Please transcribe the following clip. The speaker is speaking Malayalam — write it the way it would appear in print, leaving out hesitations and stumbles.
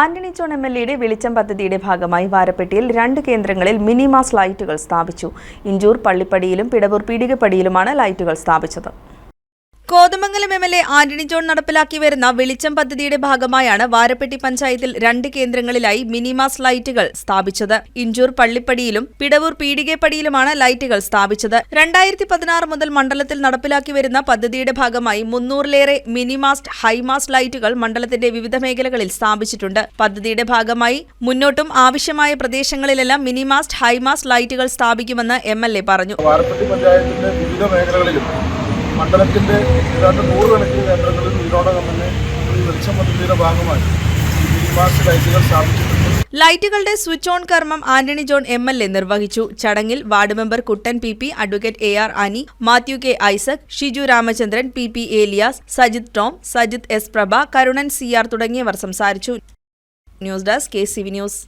ആന്റണി ജോൺ എം.എൽ.എയുടെ വെളിച്ചം പദ്ധതിയുടെ ഭാഗമായി വാരപ്പെട്ടിയിൽ 2 കേന്ദ്രങ്ങളിൽ മിനിമാസ് ലൈറ്റുകൾ സ്ഥാപിച്ചു. ഇഞ്ചൂർ പള്ളിപ്പടിയിലും പിടവൂർ പീടികപ്പടിയിലുമാണ് ലൈറ്റുകൾ സ്ഥാപിച്ചത്. കോതമംഗലം എം.എൽ.എ ആന്റണി ജോൺ നടപ്പിലാക്കി വരുന്ന വെളിച്ചം പദ്ധതിയുടെ ഭാഗമായാണ് വാരപ്പെട്ടി പഞ്ചായത്തിൽ 2 കേന്ദ്രങ്ങളിലായി മിനിമാസ് ലൈറ്റുകൾ സ്ഥാപിച്ചത്. ഇഞ്ചൂർ പള്ളിപ്പടിയിലും പിടവൂർ പീടികപ്പടിയിലുമാണ് ലൈറ്റുകൾ സ്ഥാപിച്ചത്. 2016 മുതൽ മണ്ഡലത്തിൽ നടപ്പിലാക്കി വരുന്ന പദ്ധതിയുടെ ഭാഗമായി 300-ലേറെ മിനിമാസ്റ്റ് ഹൈമാസ്റ്റ് ലൈറ്റുകൾ മണ്ഡലത്തിന്റെ വിവിധ മേഖലകളിൽ സ്ഥാപിച്ചിട്ടുണ്ട്. പദ്ധതിയുടെ ഭാഗമായി മുന്നോട്ടും ആവശ്യമായ പ്രദേശങ്ങളിലെല്ലാം മിനിമാസ്റ്റ് ഹൈമാസ്റ്റ് ലൈറ്റുകൾ സ്ഥാപിക്കുമെന്ന് എം.എൽ.എ പറഞ്ഞു. മണ്ഡലത്തിന്റെ ഏതാണ്ട് 100 കണക്കിന് കേന്ദ്രങ്ങളിൽ ഇതിനോടകം തന്നെ ഈ വെളിച്ചം പദ്ധതിയുടെ ഭാഗമായി മിനിമാസ്റ്റ് ലൈറ്റുകൾ സ്ഥാപിച്ചിട്ടുണ്ട്. ലൈറ്റുകളുടെ സ്വിച്ച് ഓൺ കർമ്മം ആന്റണി ജോൺ എം.എൽ.എ നിർവഹിച്ചു. ചടങ്ങിൽ ward member Kuttan P, advocate A.R. Annie, Mathew K Isaac, Shiju Ramachandran, P. Elias, Sajith Tom, Sajith S. Prabha, Karunan C.R. തുടങ്ങിയവർ സംസാരിച്ചു. News desk KCV news.